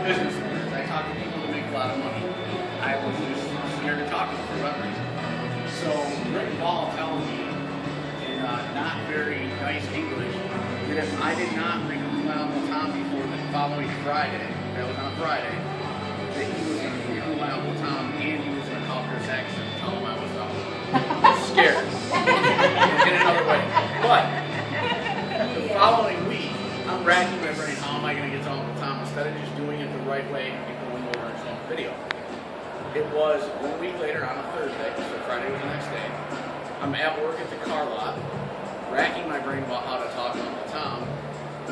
business owners. I talk to people that make a lot of money. I was just scared to talk to them for whatever reason. So Rick Ball telling me in not very nice English that if I did not recruit my Uncle Tom before the following Friday, that was on a Friday, that he was going to recruit my Uncle Tom and he was going to call Chris Axon and tell him I was scared. In another way. But the following week, I'm racking my brain, how am I going to get to Uncle Tom instead of just doing it the right way and going over and showing the video. It was 1 week later on a Thursday, so Friday was the next day. I'm at work at the car lot, racking my brain about how to talk to Uncle Tom,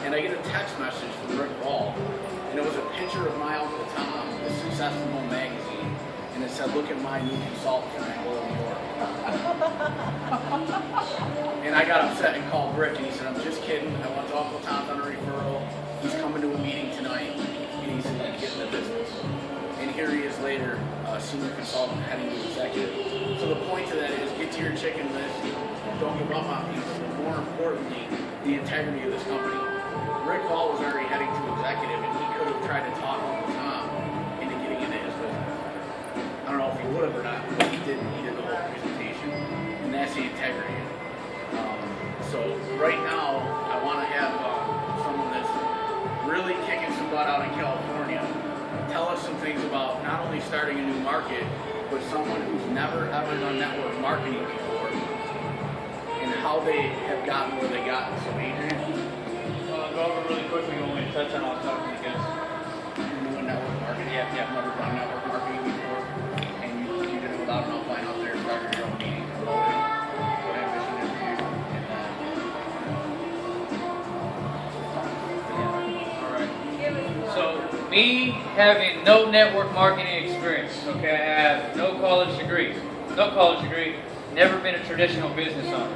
and I get a text message from Rick Ball, and it was a picture of my Uncle Tom, the Successful Home magazine, and it said, "Look at my new consultant in Angola, New York." And I got upset and called Rick, and he said, "I'm just kidding. I went to Uncle Tom's on a referral. He's coming to a meeting tonight, and he's going to get in the business." And here he is later, senior consultant heading to executive. So the point to that is get to your chicken list, don't give up on people, but more importantly, the integrity of this company. Rick Ball was already heading to executive and he could have tried to talk Uncle Tom into getting into his business. I don't know if he would have or not, but he did the whole presentation, and that's the integrity. So right now, I want to have someone that's really kicking some butt out in California tell us some things about not only starting a new market, but someone who's never ever done network marketing before, and how they have gotten where they got. So Adrian, go over really quickly when we touch on all topics, I guess. You're doing network marketing. Yeah. Never done network marketing before, and you did it without an outline out there, started your own meeting, promoted what ambition is for you, and So me having no network marketing experience, okay, I have no college degree, never been a traditional business owner.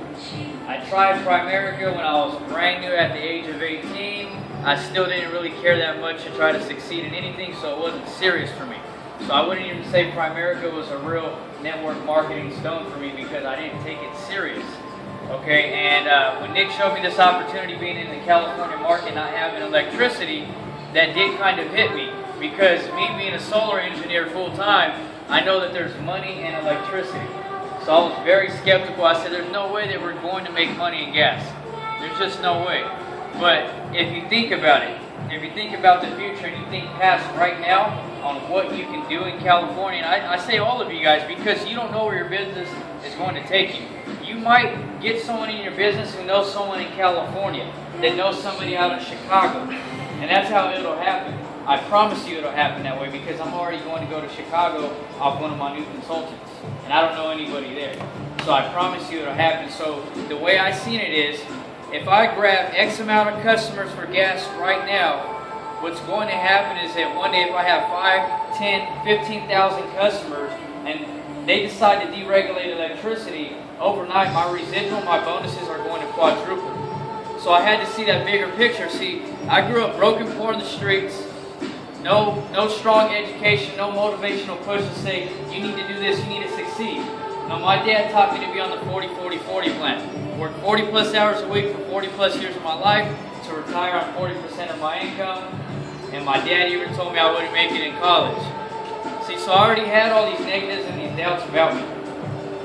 I tried Primerica when I was brand new at the age of 18. I still didn't really care that much to try to succeed in anything, so it wasn't serious for me. So I wouldn't even say Primerica was a real network marketing stone for me because I didn't take it serious. Okay, and when Nick showed me this opportunity being in the California market, not having electricity, that did kind of hit me, because me being a solar engineer full time, I know that there's money in electricity. So I was very skeptical. I said, there's no way that we're going to make money in gas. There's just no way. But if you think about it, if you think about the future and you think past right now on what you can do in California, and I say all of you guys because you don't know where your business is going to take you. You might get someone in your business who knows someone in California that knows somebody out in Chicago. And that's how it'll happen. I promise you it'll happen that way because I'm already going to go to Chicago off one of my new consultants. And I don't know anybody there. So I promise you it'll happen. So the way I seen it is, if I grab X amount of customers for gas right now, what's going to happen is that one day if I have 5, 10, 15,000 customers and they decide to deregulate electricity, overnight my residual, my bonuses are going to quadruple. So I had to see that bigger picture. See, I grew up broken, poor in the streets, no strong education, no motivational push to say, you need to do this, you need to succeed. Now my dad taught me to be on the 40-40-40 plan. Work 40 plus hours a week for 40 plus years of my life to retire on 40% of my income. And my dad even told me I wouldn't make it in college. See, so I already had all these negatives and these doubts about me.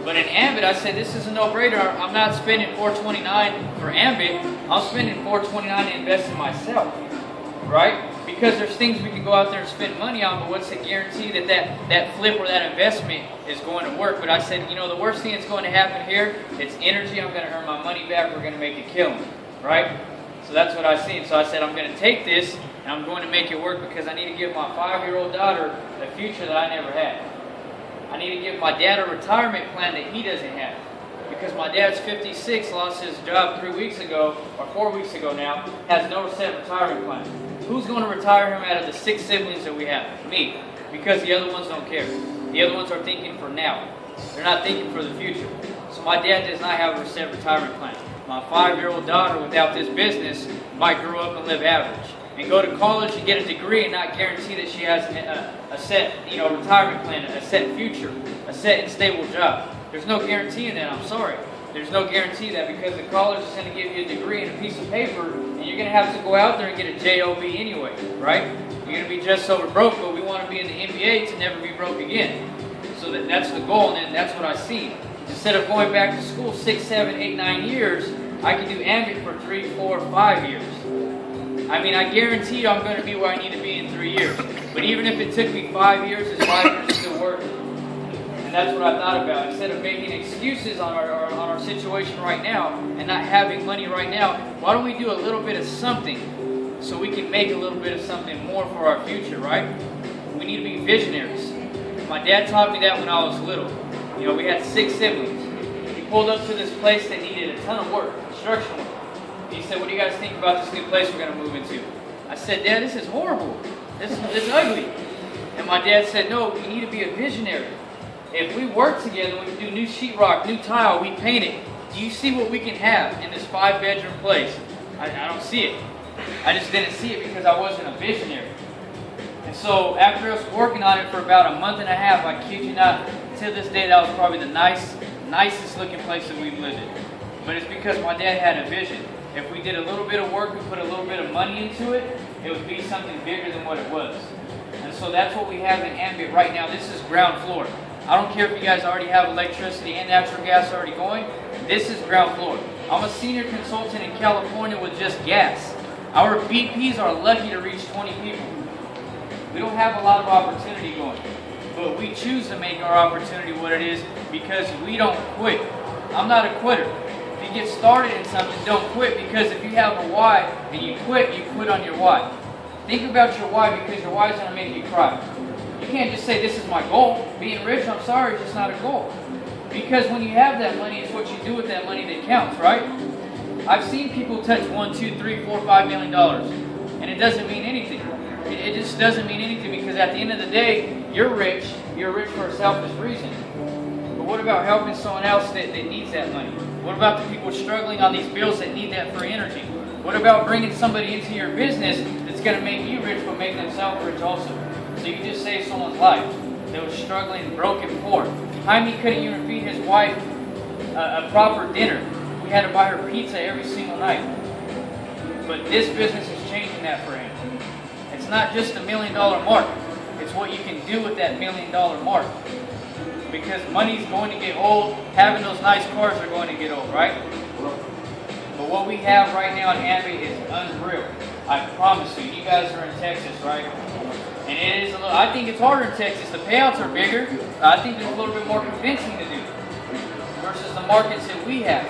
But in Ambit, I said, this is a no-brainer. I'm not spending $429 for Ambit. I'm spending $429 to invest in myself, right? Because there's things we can go out there and spend money on, but what's the guarantee that that flip or that investment is going to work? But I said, you know, the worst thing that's going to happen here, it's energy. I'm going to earn my money back. We're going to make a killing, right? So that's what I seen. So I said, I'm going to take this, and I'm going to make it work because I need to give my 5-year-old daughter a future that I never had. I need to give my dad a retirement plan that he doesn't have. Because my dad's 56, lost his job 3 weeks ago, or 4 weeks ago now, has no set retirement plan. Who's going to retire him out of the 6 siblings that we have? Me. Because the other ones don't care. The other ones are thinking for now. They're not thinking for the future. So my dad does not have a set retirement plan. My 5-year-old daughter without this business might grow up and live average. And go to college and get a degree and not guarantee that she has a set, retirement plan, a set future, a set and stable job. There's no guarantee in that, I'm sorry. There's no guarantee that because the college is going to give you a degree and a piece of paper and you're going to have to go out there and get a JOB anyway, right? You're going to be just over broke, but we want to be in the NBA to never be broke again. So that's the goal, and that's what I see. Instead of going back to school 6, 7, 8, 9 years, I can do ambit for 3, 4, 5 years. I mean, I guarantee you I'm going to be where I need to be in 3 years. But even if it took me 5 years, is 5 years still worth it? And that's what I thought about. Instead of making excuses on our situation right now and not having money right now, why don't we do a little bit of something so we can make a little bit of something more for our future, right? We need to be visionaries. My dad taught me that when I was little. You know, we had 6 siblings. He pulled up to this place that needed a ton of work, construction work. He said, "What do you guys think about this new place we're going to move into?" I said, "Dad, this is horrible. This is ugly." And my dad said, "No, you need to be a visionary. If we work together, we can do new sheetrock, new tile, we paint it. Do you see what we can have in this 5-bedroom place?" I don't see it. I just didn't see it because I wasn't a visionary. And so after us working on it for about a month and a half, I kid you not, to this day, that was probably the nicest looking place that we've lived in. But it's because my dad had a vision. If we did a little bit of work, we put a little bit of money into it, it would be something bigger than what it was. And so that's what we have in Ambit right now. This is ground floor. I don't care if you guys already have electricity and natural gas already going. This is ground floor. I'm a senior consultant in California with just gas. Our VPs are lucky to reach 20 people. We don't have a lot of opportunity going, but we choose to make our opportunity what it is because we don't quit. I'm not a quitter. If you get started in something, don't quit, because if you have a why and you quit on your why. Think about your why, because your why is going to make you cry. You can't just say, "This is my goal." Being rich, I'm sorry, is just not a goal. Because when you have that money, it's what you do with that money that counts, right? I've seen people touch $1, $2, $3, $4, $5 million, and it doesn't mean anything. It just doesn't mean anything, because at the end of the day, you're rich for a selfish reason. But what about helping someone else that needs that money? What about the people struggling on these bills that need that free energy? What about bringing somebody into your business that's going to make you rich but make themselves rich also? So you just save someone's life that was struggling, broke, and poor. Jaime couldn't even feed his wife a proper dinner. We had to buy her pizza every single night. But this business is changing that for him. It's not just $1 million mark. It's what you can do with that $1 million mark. Because money's going to get old. Having those nice cars are going to get old, right? But what we have right now in Ambit is unreal. I promise you. You guys are in Texas, right? And it is a little, I think it's harder in Texas. The payouts are bigger. I think there's a little bit more convincing to do versus the markets that we have.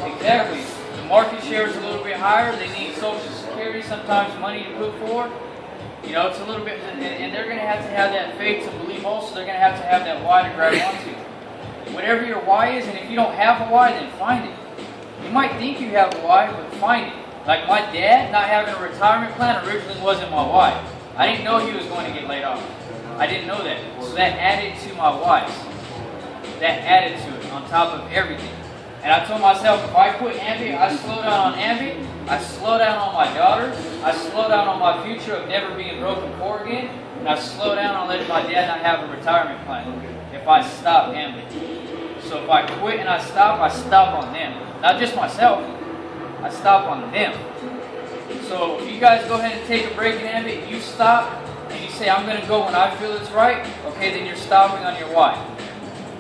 Exactly. The market share is a little bit higher. They need Social Security, sometimes money to put forward. You know, it's a little bit, and they're going to have that faith to believe also. They're going to have that why to grab onto. Whatever your why is, and if you don't have a why, then find it. You might think you have a why, but find it. Like my dad not having a retirement plan originally wasn't my why. I didn't know he was going to get laid off. I didn't know that. So that added to my whys. That added to it on top of everything. And I told myself, if I quit Ambit, I slow down on Ambit, I slow down on my daughter, I slow down on my future of never being broke and poor again, and I slow down on letting my dad not have a retirement plan if I stop Ambit. So if I quit and I stop on them. Not just myself, I stop on them. So if you guys go ahead and take a break in Ambit, you stop, and you say, "I'm going to go when I feel it's right," okay, then you're stopping on your why.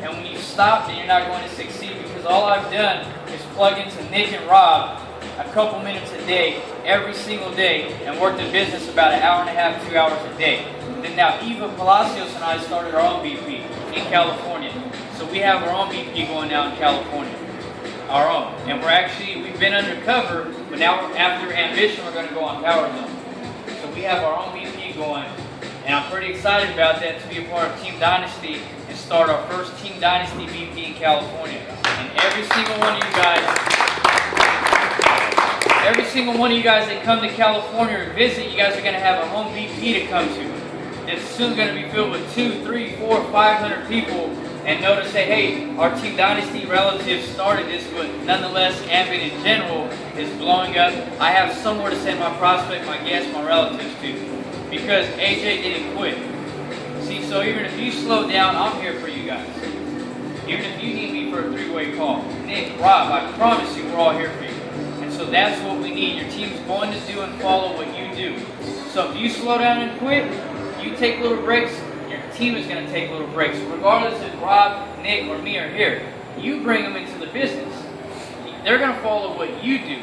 And when you stop, then you're not going to succeed, because all I've done is plug into Nick and Rob a couple minutes a day, every single day, and work the business about an hour and a half, 2 hours a day. Then now Eva Palacios and I started our own BP in California. So we have our own BP going now in California. Our own. And we've been undercover, but now after Ambition, we're going to go on Power Zone. So we have our own BP going, and I'm pretty excited about that, to be a part of Team Dynasty and start our first Team Dynasty BP in California. And every single one of you guys that come to California or visit, you guys are going to have a home BP to come to. It's soon going to be filled with 200, 300, 400, 500 people, and know to say, "Hey, our Team Dynasty relatives started this, but nonetheless, Ambit in general is blowing up. I have somewhere to send my prospect, my guests, my relatives to, because AJ didn't quit." See, so even if you slow down, I'm here for you guys. Even if you need me for a 3-way call, Nick, Rob, I promise you, we're all here for you. And so that's what we need. Your team's going to do and follow what you do. So if you slow down and quit, you take little breaks, your team is going to take little breaks. Regardless if Rob, Nick, or me are here, you bring them into the business. They're going to follow what you do.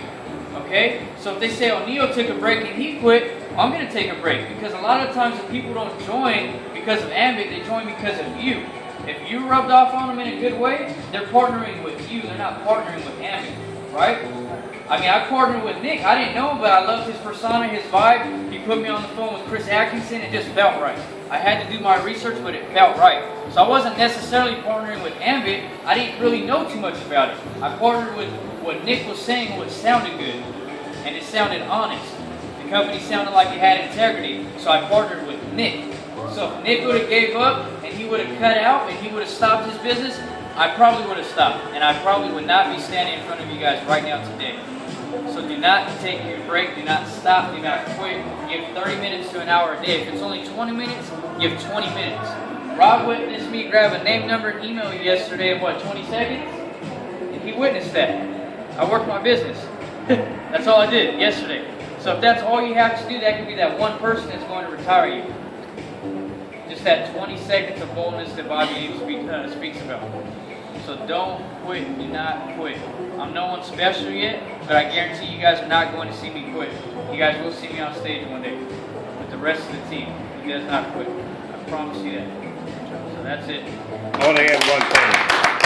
Okay? So if they say, oh, Neo took a break and he quit, I'm going to take a break. Because a lot of times if people don't join because of Ambit, they join because of you. If you rubbed off on them in a good way, they're partnering with you. They're not partnering with Ambit. Right? I mean, I partnered with Nick. I didn't know him, but I loved his persona, his vibe. He put me on the phone with Chris Atkinson. It just felt right. I had to do my research, but it felt right. So I wasn't necessarily partnering with Ambit. I didn't really know too much about it. I partnered with what Nick was saying, what sounded good. And it sounded honest. The company sounded like it had integrity. So I partnered with Nick. So if Nick would have gave up and he would have cut out and he would have stopped his business, I probably would have stopped. And I probably would not be standing in front of you guys right now today. So do not take your break, do not stop, do not quit. Give 30 minutes to an hour a day. If it's only 20 minutes, give 20 minutes. Rob witnessed me grab a name, number, and email yesterday in 20 seconds? And he witnessed that. I worked my business. That's all I did yesterday. So if that's all you have to do, that could be that one person that's going to retire you. Just that 20 seconds of boldness that Bobby speaks about. So don't quit, do not quit. I'm no one special yet, but I guarantee you guys are not going to see me quit. You guys will see me on stage one day with the rest of the team. You guys not quit. I promise you that. So that's it. I want to add one thing.